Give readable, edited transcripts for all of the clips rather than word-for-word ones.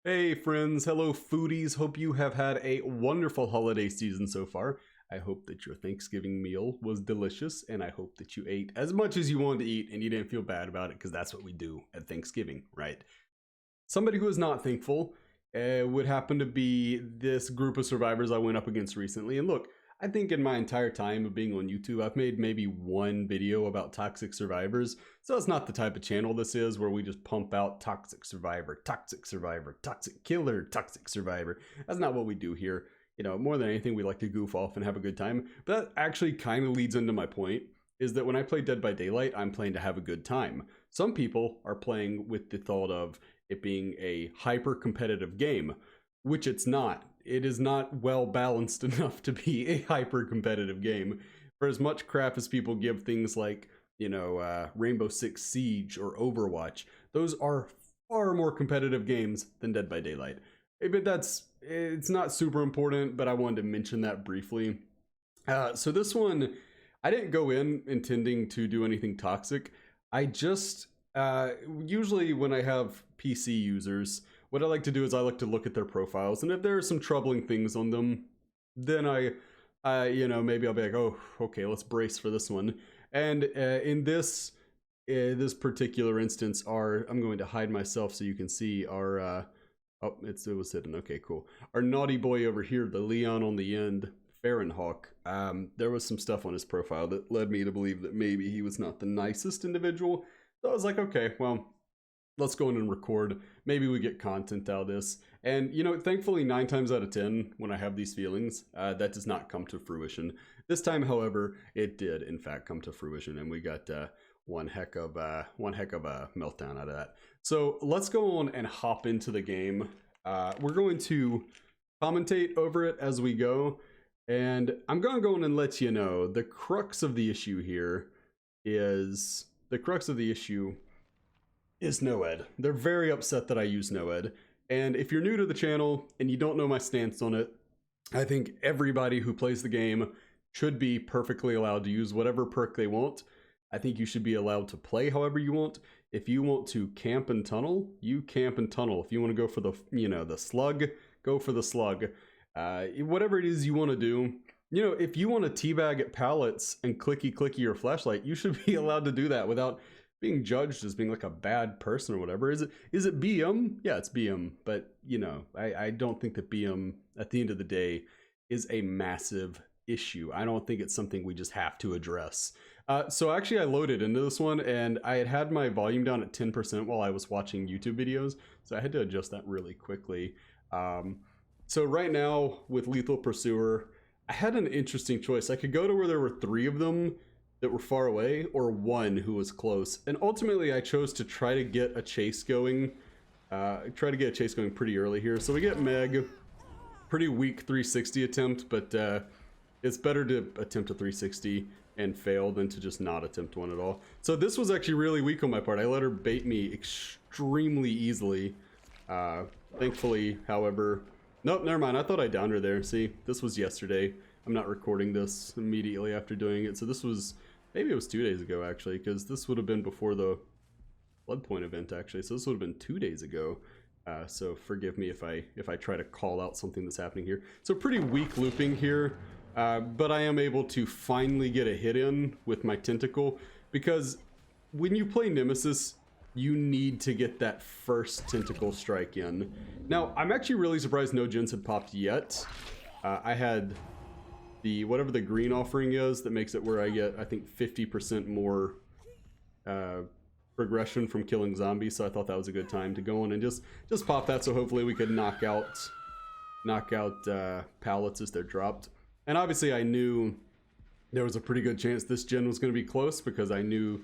Hey friends, hello foodies, hope you have had a wonderful holiday season so far. I hope that your Thanksgiving meal was delicious, and I hope that you ate as much as you wanted to eat and you didn't feel bad about it, because that's what we do at Thanksgiving, right? Somebody who is not thankful would happen to be this group of survivors I went up against recently. And look, I think in my entire time of being on YouTube, I've made maybe one video about toxic survivors. So it's not the type of channel this is where we just pump out toxic survivor, toxic killer, toxic survivor. That's not what we do here. You know, more than anything, we like to goof off and have a good time. But that actually kind of leads into my point, is that when I play Dead by Daylight, I'm playing to have a good time. Some people are playing with the thought of it being a hyper competitive game, which it's not. It is not well balanced enough to be a hyper competitive game. For as much crap as people give things like, Rainbow Six Siege or Overwatch, those are far more competitive games than Dead by Daylight. But it's not super important, but I wanted to mention that briefly. So this one, I didn't go in intending to do anything toxic. I just, usually when I have PC users, what I like to do is I like to look at their profiles, and if there are some troubling things on them, then maybe I'll be like, oh, okay, let's brace for this one. And in this particular instance, I'm going to hide myself so you can see our, oh, it was hidden. Okay, cool. Our naughty boy over here, the Leon on the end, Fahrenhawk. There was some stuff on his profile that led me to believe that maybe he was not the nicest individual. So I was like, okay, well, let's go in and record. Maybe we get content out of this. And, thankfully 9 times out of 10, when I have these feelings, that does not come to fruition. This time, however, it did, in fact, come to fruition. And we got one heck of a meltdown out of that. So let's go on and hop into the game. We're going to commentate over it as we go. And I'm going to go in and let you know the crux of the issue here is... NOED. They're very upset that I use NOED. And if you're new to the channel and you don't know my stance on it, I think everybody who plays the game should be perfectly allowed to use whatever perk they want. I think you should be allowed to play however you want. If you want to camp and tunnel, you camp and tunnel. If you want to go for the slug, go for the slug. Whatever it is you want to do. If you want to teabag at pallets and clicky your flashlight, you should be allowed to do that without being judged as being like a bad person or whatever. Is it BM? Yeah, it's BM. But, I don't think that BM, at the end of the day, is a massive issue. I don't think it's something we just have to address. So actually I loaded into this one, and I had my volume down at 10% while I was watching YouTube videos. So I had to adjust that really quickly. So right now with Lethal Pursuer, I had an interesting choice. I could go to where there were 3 of them that were far away, or 1 who was close. And ultimately I chose to try to get a chase going. Pretty early here. So we get Meg, pretty weak 360 attempt, but it's better to attempt a 360 and fail than to just not attempt one at all. So this was actually really weak on my part. I let her bait me extremely easily. Thankfully, however, nope, never mind. I thought I downed her there. See, this was yesterday. I'm not recording this immediately after doing it. So this was, maybe it was 2 days ago actually, because this would have been before the Blood Point event actually. So this would have been 2 days ago. So forgive me if I try to call out something that's happening here. So pretty weak looping here, but I am able to finally get a hit in with my tentacle, because when you play Nemesis, you need to get that first tentacle strike in. Now, I'm actually really surprised no gens had popped yet. I had whatever the green offering is that makes it where I get, I think, 50% more progression from killing zombies, so I thought that was a good time to go on and just pop that, so hopefully we could knock out pallets as they're dropped. And obviously I knew there was a pretty good chance this gen was going to be close, because I knew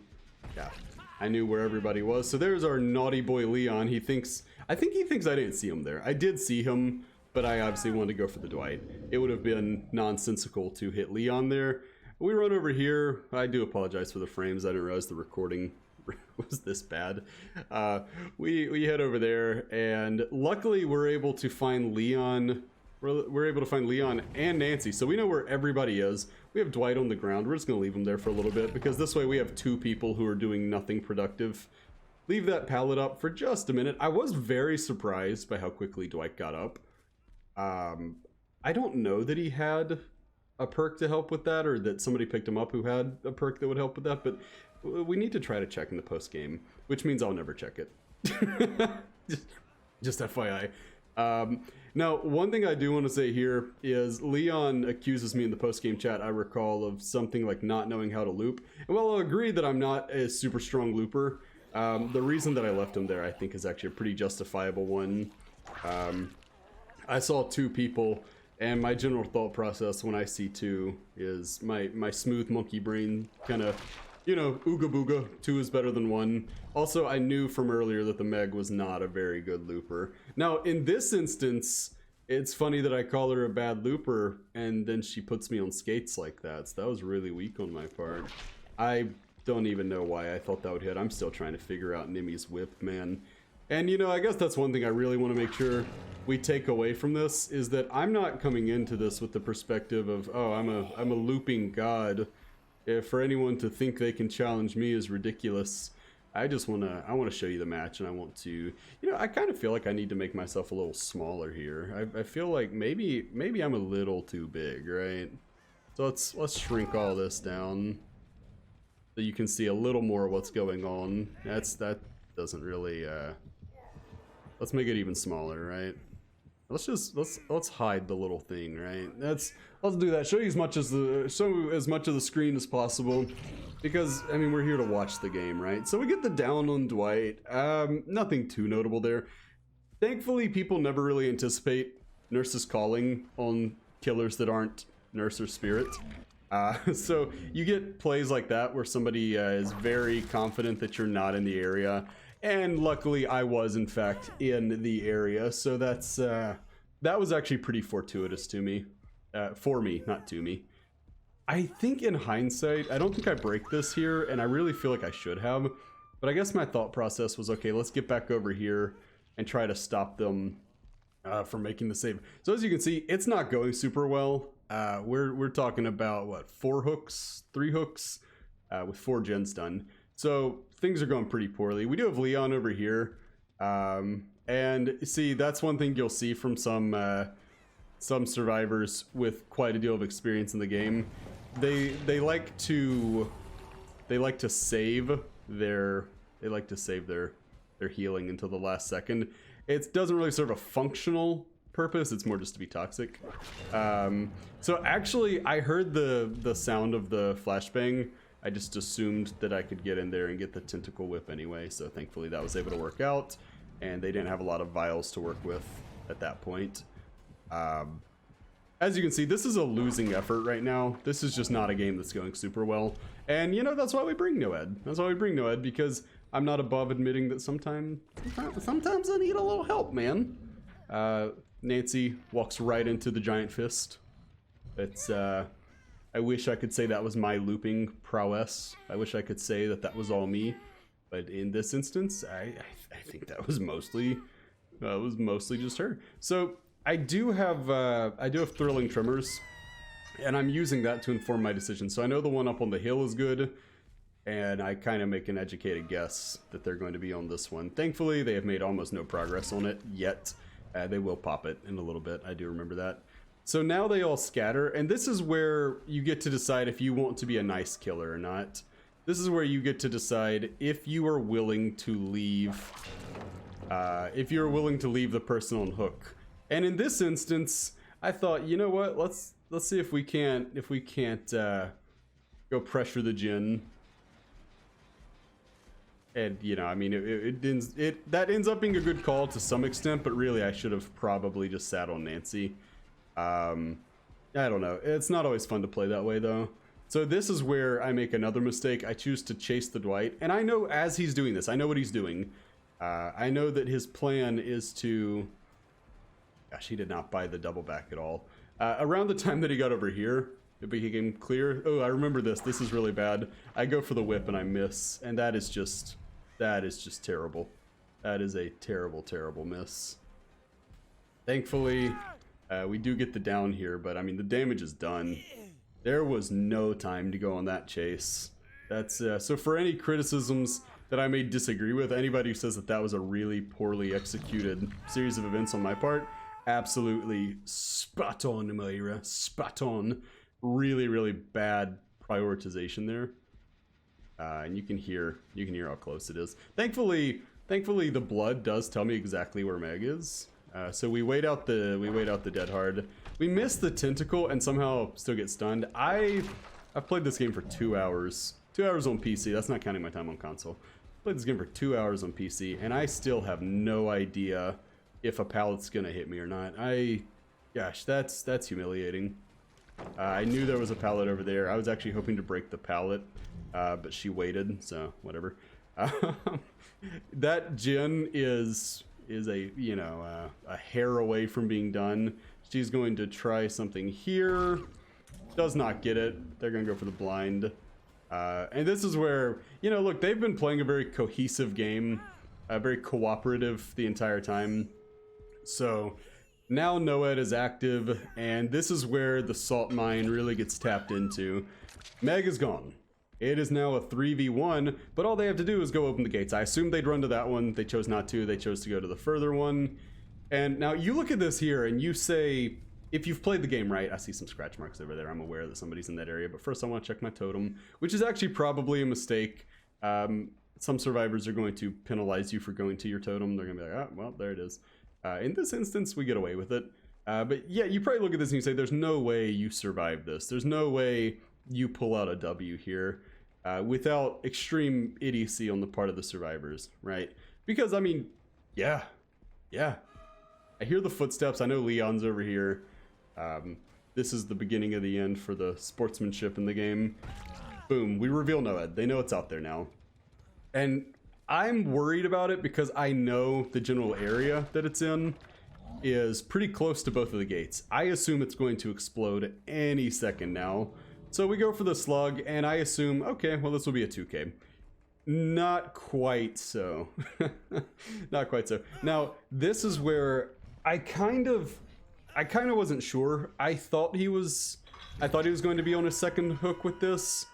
where everybody was. So there's our naughty boy Leon. I think he thinks I didn't see him there. I did see him, but I obviously wanted to go for the Dwight. It would have been nonsensical to hit Leon there. We run over here. I do apologize for the frames. I didn't realize the recording was this bad. We head over there, and luckily we're able to find Leon. We're able to find Leon and Nancy, so we know where everybody is. We have Dwight on the ground. We're just gonna leave him there for a little bit, because this way we have 2 people who are doing nothing productive leave that pallet up for just a minute. I was very surprised by how quickly Dwight got up. I don't know that he had a perk to help with that, or that somebody picked him up who had a perk that would help with that, but we need to try to check in the post game, which means I'll never check it. just FYI. Now, one thing I do want to say here is Leon accuses me in the post-game chat, I recall, of something like not knowing how to loop. And while I'll agree that I'm not a super strong looper, the reason that I left him there, I think, is actually a pretty justifiable one. I saw 2 people, and my general thought process when I see 2 is my smooth monkey brain kind of, you know, ooga booga, 2 is better than 1. Also, I knew from earlier that the Meg was not a very good looper. Now, in this instance, it's funny that I call her a bad looper, and then she puts me on skates like that, so that was really weak on my part. I don't even know why I thought that would hit. I'm still trying to figure out Nimi's whip, man. And, you know, I guess that's one thing I really want to make sure we take away from this, is that I'm not coming into this with the perspective of, oh, I'm a looping god. If for anyone to think they can challenge me is ridiculous. I want to show you the match, and I want to, you know, I kind of feel like I need to make myself a little smaller here. I feel like maybe I'm a little too big, right? So let's shrink all this down so you can see a little more of what's going on. That doesn't really, let's make it even smaller, right? Let's hide the little thing, right? Let's do that. Show as much of the screen as possible, because I mean, we're here to watch the game, right? So we get the down on Dwight. Nothing too notable there. Thankfully, people never really anticipate Nurse's calling on killers that aren't Nurse or Spirit. So you get plays like that where somebody is very confident that you're not in the area. And luckily, I was, in fact, in the area, so that's that was actually pretty fortuitous to me. For me, not to me. I think in hindsight, I don't think I break this here, and I really feel like I should have. But I guess my thought process was, okay, let's get back over here and try to stop them from making the save. So as you can see, it's not going super well. We're talking about, what, 3 hooks, with 4 gens done. So things are going pretty poorly. We do have Leon over here, and see, that's one thing you'll see from some survivors with quite a deal of experience in the game. They like to save their healing until the last second. It doesn't really serve a functional purpose. It's more just to be toxic. So actually, I heard the sound of the flashbang. I just assumed that I could get in there and get the tentacle whip anyway, so thankfully that was able to work out, and they didn't have a lot of vials to work with at that point. As you can see, this is a losing effort right now. This is just not a game that's going super well, and you know, that's why we bring NOED. That's why we bring NOED, because I'm not above admitting that sometimes I need a little help, man. Nancy walks right into the giant fist. It's I wish I could say that was my looping prowess. I wish I could say that was all me, but in this instance, I think that was mostly just her. So I do have thrilling tremors, and I'm using that to inform my decision. So I know the one up on the hill is good, and I kind of make an educated guess that they're going to be on this one. Thankfully, they have made almost no progress on it yet. They will pop it in a little bit. I do remember that. So now they all scatter, and this is where you get to decide if you want to be a nice killer or not. This is where you get to decide if you are willing to leave, the person on hook. And in this instance, I thought, you know what? Let's see if we can't go pressure the Jinn. And you know, I mean, that ends up being a good call to some extent, but really, I should have probably just sat on Nancy. I don't know. It's not always fun to play that way, though. So this is where I make another mistake. I choose to chase the Dwight, and I know as he's doing this, I know what he's doing. I know that his plan is to... Gosh, he did not buy the double back at all. Around the time that he got over here, it became clear. Oh, I remember this. This is really bad. I go for the whip and I miss, and that is just terrible. That is a terrible, terrible miss. Thankfully... we do get the down here, but I mean, the damage is done. There was no time to go on that chase. That's so for any criticisms that I may disagree with. Anybody who says that that was a really poorly executed series of events on my part, absolutely spot on, Moira, spot on. Really, really bad prioritization there. And you can hear how close it is. Thankfully the blood does tell me exactly where Meg is. So we wait out the dead hard. We miss the tentacle and somehow still get stunned. I've played this game for 2 hours. 2 hours on PC. That's not counting my time on console. Played this game for 2 hours on PC, and I still have no idea if a pallet's gonna hit me or not. Gosh, that's humiliating. I knew there was a pallet over there. I was actually hoping to break the pallet, but she waited, so whatever. That gen is a, you know, a hair away from being done. She's going to try something here. Does not get it. They're gonna go for the blind. And this is where, you know, look, they've been playing a very cohesive game, very cooperative the entire time. So now NOED is active, and this is where the salt mine really gets tapped into. Meg is gone. It is now a 3v1, but all they have to do is go open the gates. I assumed they'd run to that one. They chose not to. They chose to go to the further one. And now you look at this here and you say, if you've played the game right, I see some scratch marks over there. I'm aware that somebody's in that area, but first I want to check my totem, which is actually probably a mistake. Some survivors are going to penalize you for going to your totem. They're going to be like, oh, well, there it is. In this instance, we get away with it. But yeah, you probably look at this and you say, there's no way you survive this. There's no way you pull out a W here without extreme idiocy on the part of the survivors, right? Because, I mean, yeah. I hear the footsteps. I know Leon's over here. This is the beginning of the end for the sportsmanship in the game. Boom, we reveal NOED. They know it's out there now. And I'm worried about it because I know the general area that it's in is pretty close to both of the gates. I assume it's going to explode any second now. So we go for the slug, and I assume, okay, well, this will be a 2K. Not quite so. Not quite so. Now, this is where I kind of wasn't sure. I thought he was going to be on a second hook with this,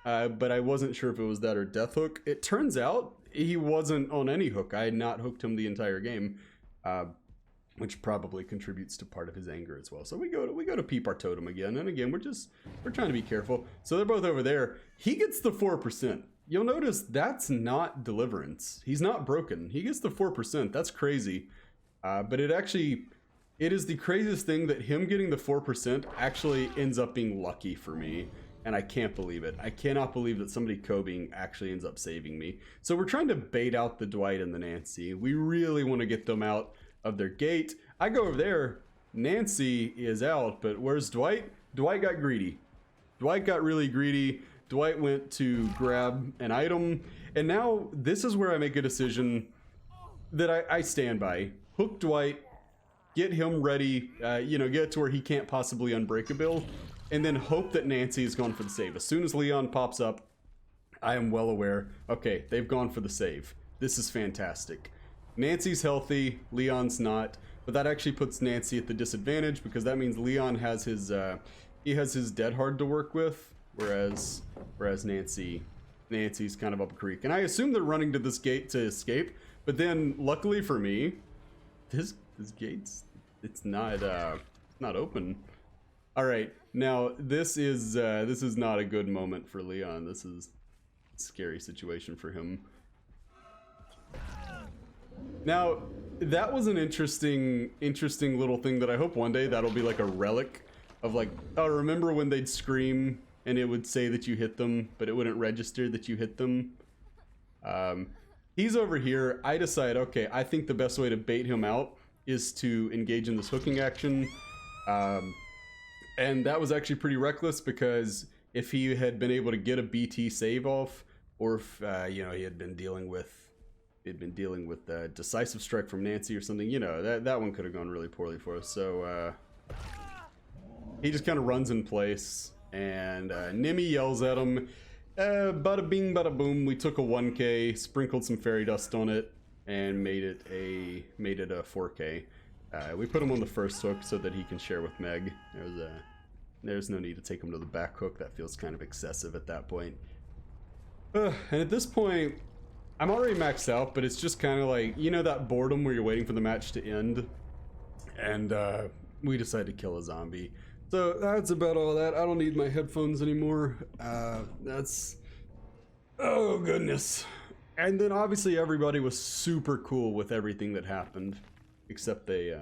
but I wasn't sure if it was that or death hook. It turns out he wasn't on any hook. I had not hooked him the entire game, which probably contributes to part of his anger as well. So we go to peep our totem again, and again we're trying to be careful. So they're both over there. He gets the 4%. You'll notice that's not deliverance. He's not broken. He gets the 4%. That's crazy. But it is the craziest thing that him getting the 4% actually ends up being lucky for me. And I can't believe it. I cannot believe that somebody cobing actually ends up saving me. So we're trying to bait out the Dwight and the Nancy. We really want to get them out of their gate. I go over there. Nancy is out, but where's Dwight? Dwight got greedy. Dwight got really greedy. Dwight went to grab an item. And now this is where I make a decision that I stand by. Hook Dwight, get him ready, get to where he can't possibly unbreak a bill, and then hope that Nancy is gone for the save. As soon as Leon pops up, I am well aware, okay, they've gone for the save. This is fantastic. Nancy's healthy, Leon's not, but that actually puts Nancy at the disadvantage because that means Leon has his dead hard to work with, whereas Nancy's kind of up a creek. And I assume they're running to this gate to escape, but then luckily for me, this gate's it's not open. All right, now this is not a good moment for Leon. This is a scary situation for him. Now that was an interesting little thing that I hope one day that'll be like a relic of like, oh, remember when they'd scream and it would say that you hit them, but it wouldn't register that you hit them. He's over here. I decide, okay, I think the best way to bait him out is to engage in this hooking action. And that was actually pretty reckless because if he had been able to get a BT save off, or if he had been dealing with decisive strike from Nancy or something, that one could have gone really poorly for us. So he just kind of runs in place, and Nimmy yells at him. Bada bing, bada boom. We took a 1K, sprinkled some fairy dust on it, and made it a 4K. We put him on the first hook so that he can share with Meg. There's no need to take him to the back hook. That feels kind of excessive at that point. And at this point, I'm already maxed out, but it's just kind of like, you know, that boredom where you're waiting for the match to end, and we decided to kill a zombie. So that's about all that. I don't need my headphones anymore. That's, oh goodness. And then obviously everybody was super cool with everything that happened, except they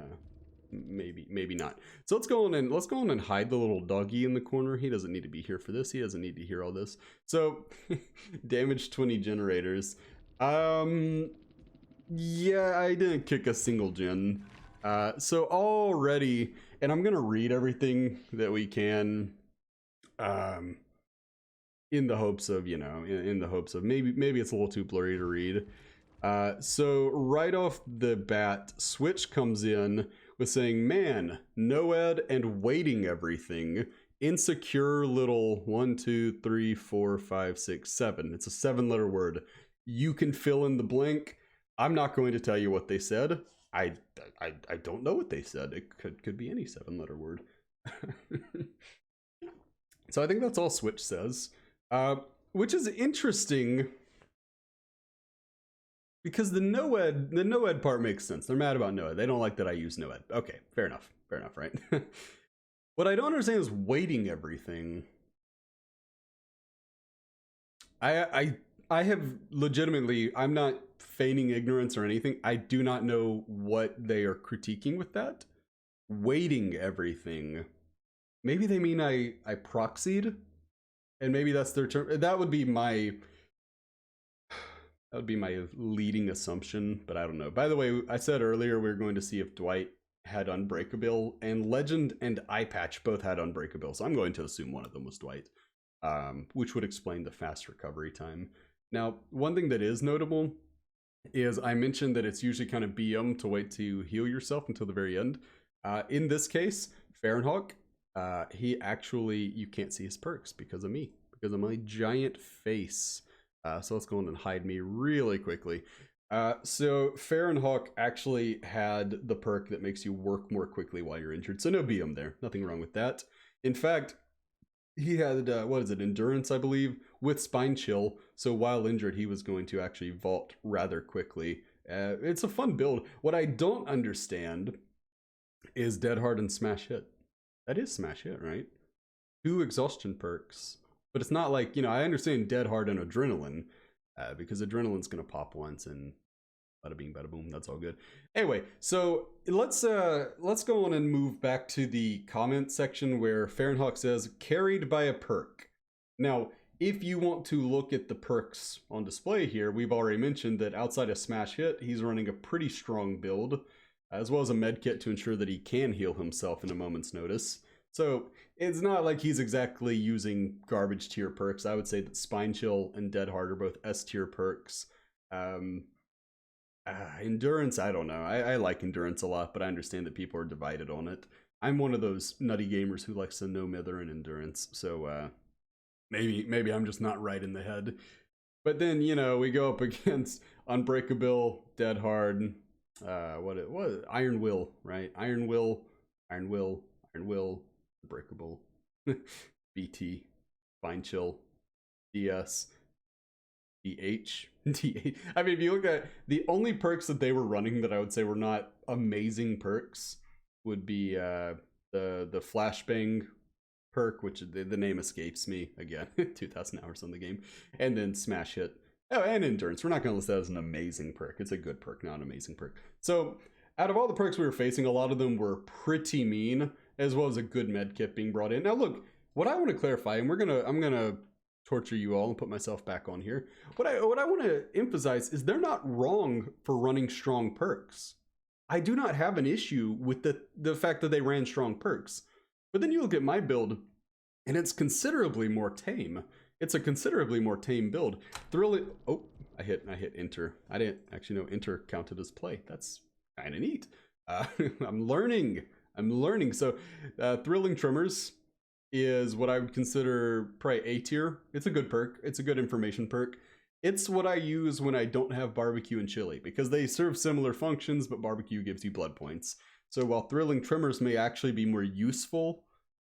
maybe not. So let's go on and hide the little doggy in the corner. He doesn't need to be here for this. He doesn't need to hear all this. So damage 20 generators. Yeah, I didn't kick a single gen. So already, and I'm gonna read everything that we can, in the hopes of, you know, in the hopes of maybe it's a little too blurry to read. So right off the bat, Switch comes in with saying, man, NOED and waiting everything. Insecure little 1, 2, 3, 4, 5, 6, 7. It's a 7-letter word. You can fill in the blank. I'm not going to tell you what they said. I don't know what they said. It could be any 7-letter word. So I think that's all Switch says, which is interesting because the NOED part makes sense. They're mad about NOED. They don't like that I use NOED. Okay, fair enough, right? What I don't understand is waiting everything. I have legitimately, I'm not feigning ignorance or anything. I do not know what they are critiquing with that. Waiting everything. Maybe they mean I proxied, and maybe that's their term. That would be my leading assumption, but I don't know. By the way, I said earlier we were going to see if Dwight had Unbreakable, and Legend and Eyepatch both had Unbreakable, so I'm going to assume one of them was Dwight, which would explain the fast recovery time. Now, one thing that is notable is I mentioned that it's usually kind of BM to wait to heal yourself until the very end. In this case, Fahrenhawk, he actually, you can't see his perks because of me, because of my giant face. So let's go in and hide me really quickly. So Fahrenhawk actually had the perk that makes you work more quickly while you're injured. So no BM there, nothing wrong with that. In fact, he had, what is it, endurance, I believe, with spine chill. So while injured, he was going to actually vault rather quickly. It's a fun build. What I don't understand is Dead Hard and Smash Hit. That is Smash Hit, right? 2 exhaustion perks. But it's not like, you know, I understand Dead Hard and Adrenaline, because Adrenaline's going to pop once and bada bing, bada boom. That's all good. Anyway, so let's go on and move back to the comment section where Fahrenhawk says, carried by a perk. Now, if you want to look at the perks on display here, we've already mentioned that outside of Smash Hit, he's running a pretty strong build, as well as a med kit to ensure that he can heal himself in a moment's notice. So it's not like he's exactly using garbage tier perks. I would say that Spine Chill and Dead Hard are both S tier perks. Endurance, I don't know. I like Endurance a lot, but I understand that people are divided on it. I'm one of those nutty gamers who likes to know Mither and Endurance, so maybe I'm just not right in the head. But then, you know, we go up against Unbreakable, Dead Hard, what Iron Will, right? Iron Will, Unbreakable, BT, Spine Chill, DS, DH. I mean, if you look at the only perks that they were running that I would say were not amazing perks would be the Flashbang perk, which the name escapes me again. 2,000 hours on the game, and then Smash Hit. Oh, and Endurance. We're not going to list that as an amazing perk. It's a good perk, not an amazing perk. So out of all the perks we were facing, a lot of them were pretty mean, as well as a good med kit being brought in. Now look, what I want to clarify, and I'm gonna torture you all and put myself back on here. What I want to emphasize is they're not wrong for running strong perks. I do not have an issue with the fact that they ran strong perks. But then you look at my build, and it's considerably more tame. It's a considerably more tame build. Thrilling. Oh, I hit enter. I didn't actually know enter counted as play. That's kind of neat. I'm learning. So Thrilling Tremors is what I would consider probably A tier. It's a good perk. It's a good information perk. It's what I use when I don't have barbecue and chili, because they serve similar functions, but barbecue gives you blood points. So while Thrilling Tremors may actually be more useful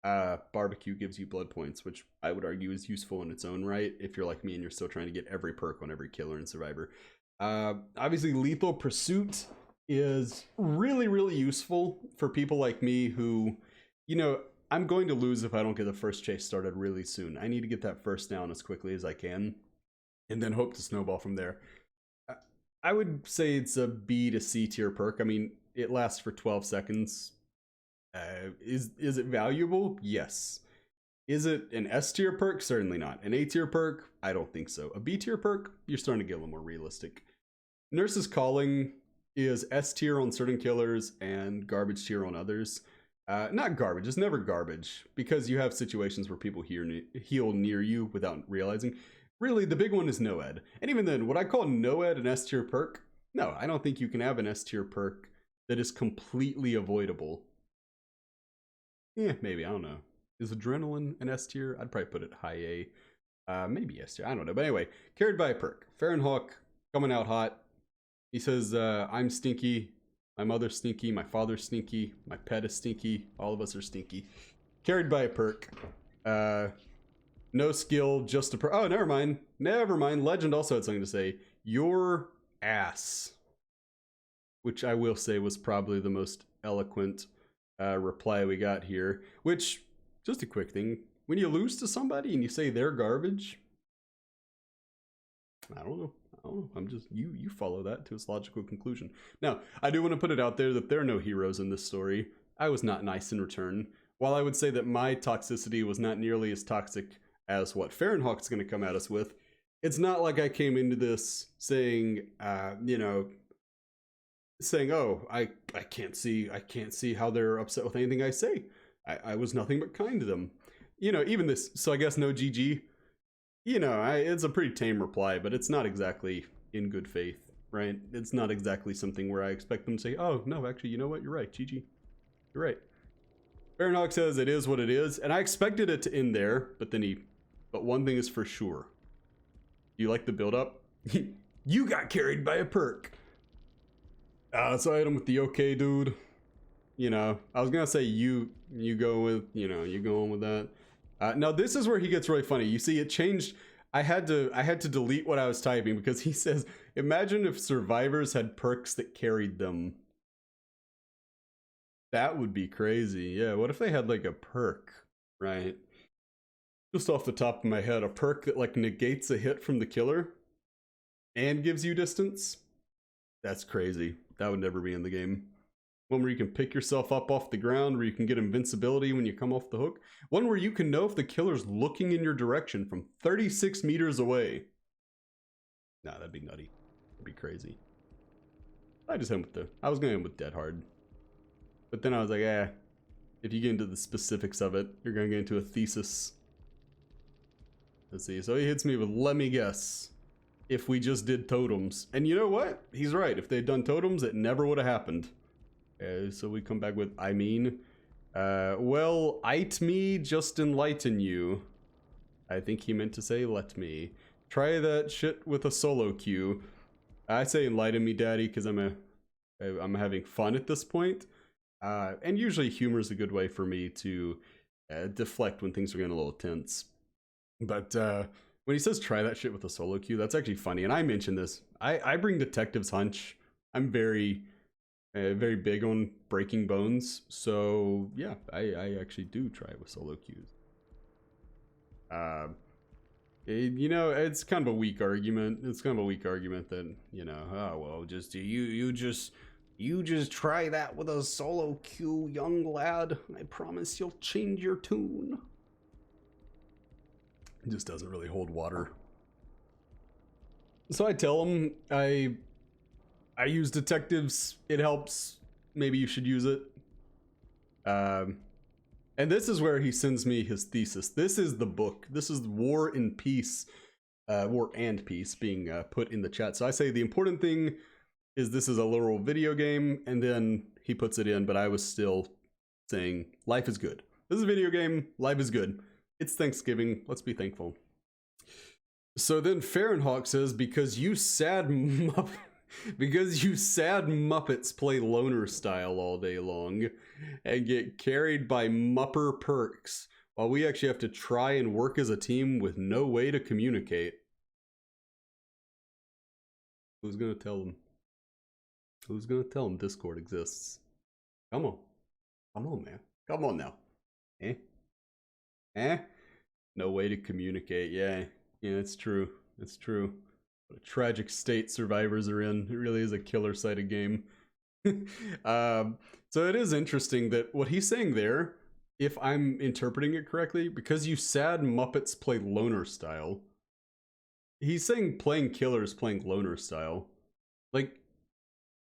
Barbecue gives you blood points, which I would argue is useful in its own right if you're like me and you're still trying to get every perk on every killer in Survivor. Obviously, Lethal Pursuit is really, really useful for people like me who, you know, I'm going to lose if I don't get the first chase started really soon. I need to get that first down as quickly as I can and then hope to snowball from there. I would say it's a B to C tier perk. I mean, it lasts for 12 seconds. Is it valuable? Yes. Is it an S tier perk? Certainly not. An A tier perk? I don't think so. A B tier perk? You're starting to get a little more realistic. Nurse's Calling is S tier on certain killers and garbage tier on others. Not garbage, it's never garbage, because you have situations where people heal near you without realizing. Really, the big one is NOED. And even then, would I call NOED an S tier perk? No, I don't think you can have an S tier perk that is completely avoidable. Yeah, maybe, I don't know. Is Adrenaline an S tier? I'd probably put it high A. Maybe S tier, I don't know. But anyway, carried by a perk. Fahrenhawk, coming out hot. He says, I'm stinky. My mother's stinky. My father's stinky. My pet is stinky. All of us are stinky. Carried by a perk. No skill, just a perk. Oh, never mind. Never mind. Legend also had something to say. Your ass. Which I will say was probably the most eloquent reply we got here. Which, just a quick thing. When you lose to somebody and you say they're garbage, I don't know. I'm just, you follow that to its logical conclusion. Now, I do want to put it out there that there are no heroes in this story. I was not nice in return. While I would say that my toxicity was not nearly as toxic as what Fahrenhawk's going to come at us with, it's not like I came into this saying, saying, oh, I can't see how they're upset with anything I say. I was nothing but kind to them. You know, even this, so I guess no GG. You know, it's a pretty tame reply, but it's not exactly in good faith, right? It's not exactly something where I expect them to say, oh, no, actually, you know what? You're right, GG. You're right. Fahrenhawk says it is what it is, and I expected it to end there, but one thing is for sure. You like the build-up? You got carried by a perk. So I hit him with the okay, dude. You know, I was gonna say you go with, you go on with that. Now this is where he gets really funny. You see, it changed. I had to delete what I was typing because he says, imagine if survivors had perks that carried them. That would be crazy. Yeah, what if they had like a perk, right? Just off the top of my head, a perk that like negates a hit from the killer and gives you distance? That's crazy. That would never be in the game. One where you can pick yourself up off the ground, where you can get invincibility when you come off the hook. One where you can know if the killer's looking in your direction from 36 meters away. Nah, that'd be nutty. That'd be crazy. I just hit with I was going to end with Dead Hard. But then I was like, if you get into the specifics of it, you're going to get into a thesis. Let's see. So he hits me with, let me guess, if we just did totems. And you know what? He's right. If they'd done totems, it never would have happened. So we come back with, well, ite me, just enlighten you. I think he meant to say, let me. Try that shit with a solo queue. I say enlighten me, daddy, because I'm having fun at this point. And usually humor is a good way for me to deflect when things are getting a little tense. But when he says try that shit with a solo queue, that's actually funny. And I mentioned this. I bring Detective's Hunch. I'm very big on breaking bones, so yeah, I actually do try it with solo queues. You know, it's kind of a weak argument. It's kind of a weak argument that, oh well, just you just try that with a solo queue, young lad. I promise you'll change your tune. It just doesn't really hold water. So I tell him I use detectives. It helps. Maybe you should use it. And this is where he sends me his thesis. This is the book. This is War and Peace being put in the chat. So I say the important thing is this is a literal video game, and then he puts it in, but I was still saying life is good. This is a video game. Life is good. It's Thanksgiving. Let's be thankful. So then Fahrenhawk says, because you sad Because you sad Muppets play loner style all day long and get carried by Mupper perks, while we actually have to try and work as a team with no way to communicate. Who's gonna tell them? Who's gonna tell them Discord exists? Come on. Come on, man. Come on now. Eh? Eh? No way to communicate. Yeah. Yeah, it's true. It's true. What a tragic state survivors are in. It really is a killer side of game. So it is interesting that what he's saying there, if I'm interpreting it correctly, because you sad Muppets play loner style, he's saying playing killers playing loner style. Like,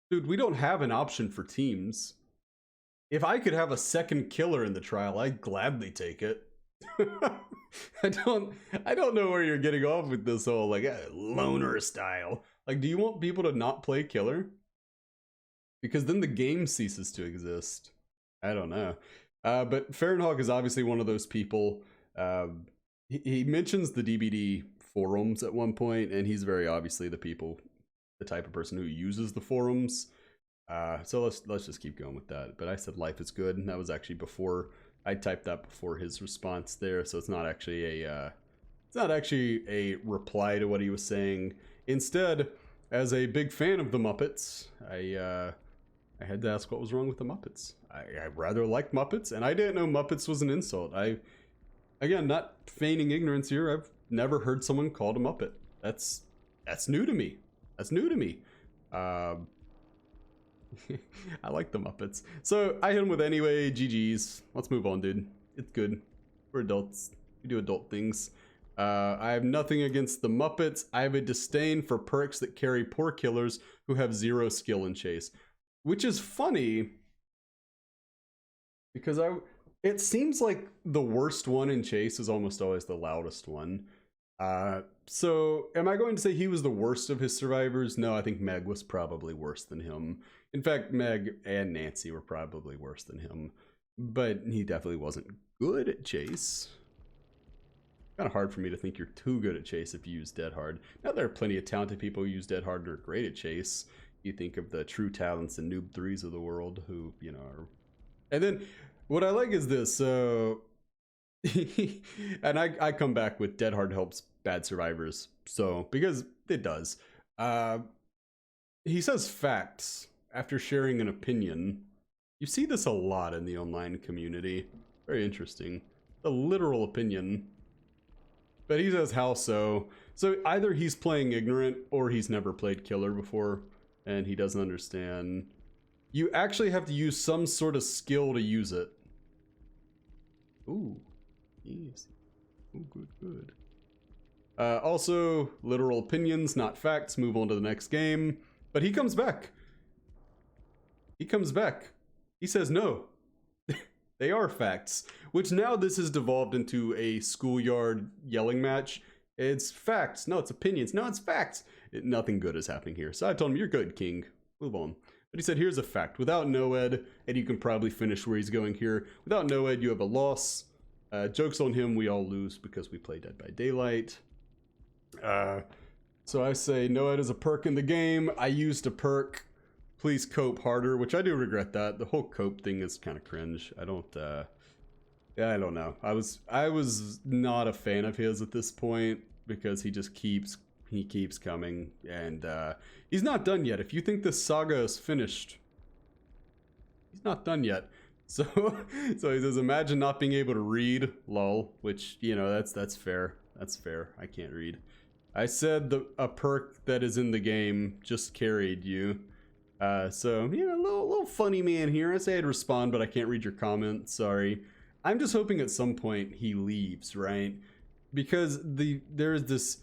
dude, we don't have an option for teams. If I could have a second killer in the trial, I'd gladly take it. I don't know where you're getting off with this whole like loner style. Like, do you want people to not play killer? Because then the game ceases to exist. I don't know. But Fahrenhog is obviously one of those people. He mentions the DBD forums at one point, and he's very obviously the type of person who uses the forums. So let's just keep going with that. But I said life is good, and that was actually before I typed that before his response there. So it's not actually a reply to what he was saying. Instead, as a big fan of the Muppets, I had to ask what was wrong with the Muppets. I rather like Muppets, and I didn't know Muppets was an insult. Again, not feigning ignorance here, I've never heard someone called a Muppet. That's new to me. That's new to me. I like the Muppets. So I hit him with anyway, GG's. Let's move on, dude. It's good. We're adults. We do adult things. I have nothing against the Muppets. I have a disdain for perks that carry poor killers who have zero skill in chase. Which is funny, because it seems like the worst one in chase is almost always the loudest one. So am I going to say he was the worst of his survivors? No, I think Meg was probably worse than him. In fact, Meg and Nancy were probably worse than him, but he definitely wasn't good at chase. Kind of hard for me to think you're too good at chase if you use dead hard. Now there are plenty of talented people who use dead hard and are great at chase. You think of the true talents and noob threes of the world who, you know, are... And then what I like is this, so... and I come back with dead hard helps bad survivors, so, because it does. He says facts after sharing an opinion. You see this a lot in the online community. Very interesting. A literal opinion. But he says how so. So either he's playing ignorant or he's never played killer before and he doesn't understand. You actually have to use some sort of skill to use it. Ooh, yes. Ooh, good, good. Also, literal opinions, not facts. Move on to the next game. But he comes back. He comes back. He says no. They are facts. Which now this has devolved into a schoolyard yelling match. It's facts. No, it's opinions. No, it's facts. Nothing good is happening here. So I told him, you're good, King. Move on. But he said, here's a fact. Without NOED, and you can probably finish where he's going here. Without NOED, you have a loss. Joke's on him. We all lose because we play Dead by Daylight. So I say NOED is a perk in the game. I used a perk. Please cope harder, which I do regret that. The whole cope thing is kind of cringe. I don't know. I was not a fan of his at this point because he just keeps coming, and he's not done yet. If you think this saga is finished, he's not done yet. So he says, imagine not being able to read, lol, which, you know, that's fair. That's fair. I can't read. I said a perk that is in the game just carried you. So, you know, a little funny man here. I say I'd respond, but I can't read your comment. Sorry. I'm just hoping at some point he leaves, right? Because there's this...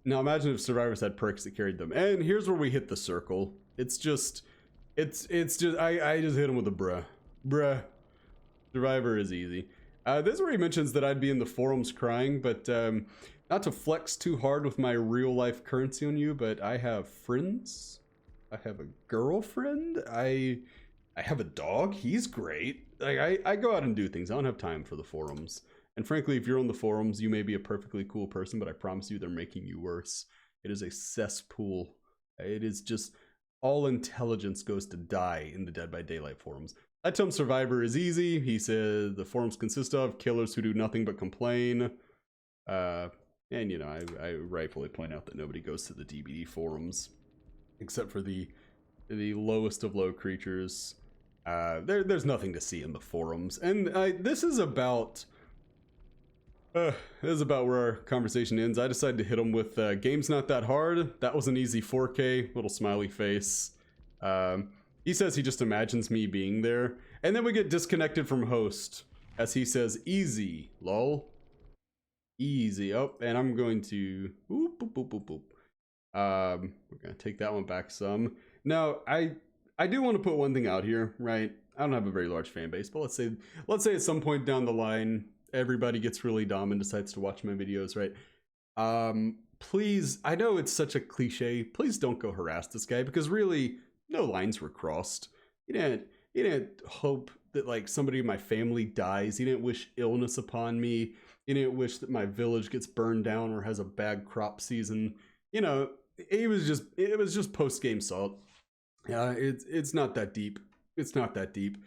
Now imagine if survivors had perks that carried them. And here's where we hit the circle. It's just... I just hit him with a bruh. Bruh. Survivor is easy. This is where he mentions that I'd be in the forums crying, but not to flex too hard with my real life currency on you, but I have friends. I have a girlfriend. I have a dog. He's great. Like I go out and do things. I don't have time for the forums. And frankly, if you're on the forums, you may be a perfectly cool person, but I promise you they're making you worse. It is a cesspool. It is just all intelligence goes to die in the Dead by Daylight forums. I tell him Survivor is easy. He said the forums consist of killers who do nothing but complain. And, you know, I rightfully point out that nobody goes to the DBD forums, except for the lowest of low creatures. There's nothing to see in the forums. And this is about where our conversation ends. I decided to hit him with game's not that hard. That was an easy 4K, little smiley face. He says he just imagines me being there. And then we get disconnected from host as he says, easy, lol. Easy. Oh, and I'm going to boop, boop, boop, boop, boop. We're gonna take that one back some. Now, I do want to put one thing out here, right? I don't have a very large fan base, but let's say at some point down the line, everybody gets really dumb and decides to watch my videos, right? Please, I know it's such a cliche. Please don't go harass this guy, because really, no lines were crossed. He didn't hope that like somebody in my family dies. He didn't wish illness upon me. He didn't wish that my village gets burned down or has a bad crop season. You know, it was just post-game salt. It's not that deep. It's not that deep.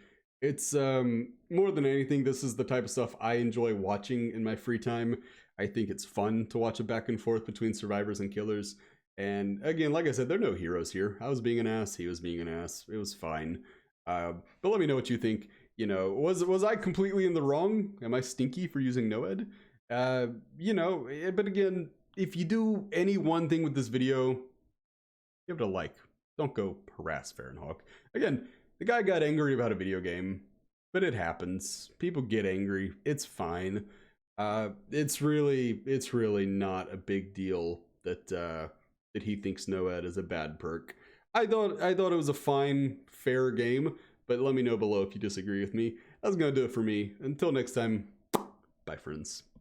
It's more than anything, this is the type of stuff I enjoy watching in my free time. I think it's fun to watch a back and forth between survivors and killers. And again, like I said, there are no heroes here. I was being an ass. He was being an ass. It was fine. But let me know what you think. You know, was I completely in the wrong? Am I stinky for using NOED? You know, but again, if you do any one thing with this video, give it a like. Don't go harass Fahrenhawk. Again, the guy got angry about a video game, but it happens. People get angry. It's fine. It's really not a big deal that he thinks NOED is a bad perk. I thought it was a fine, fair game, but let me know below if you disagree with me. That's gonna do it for me. Until next time, bye friends.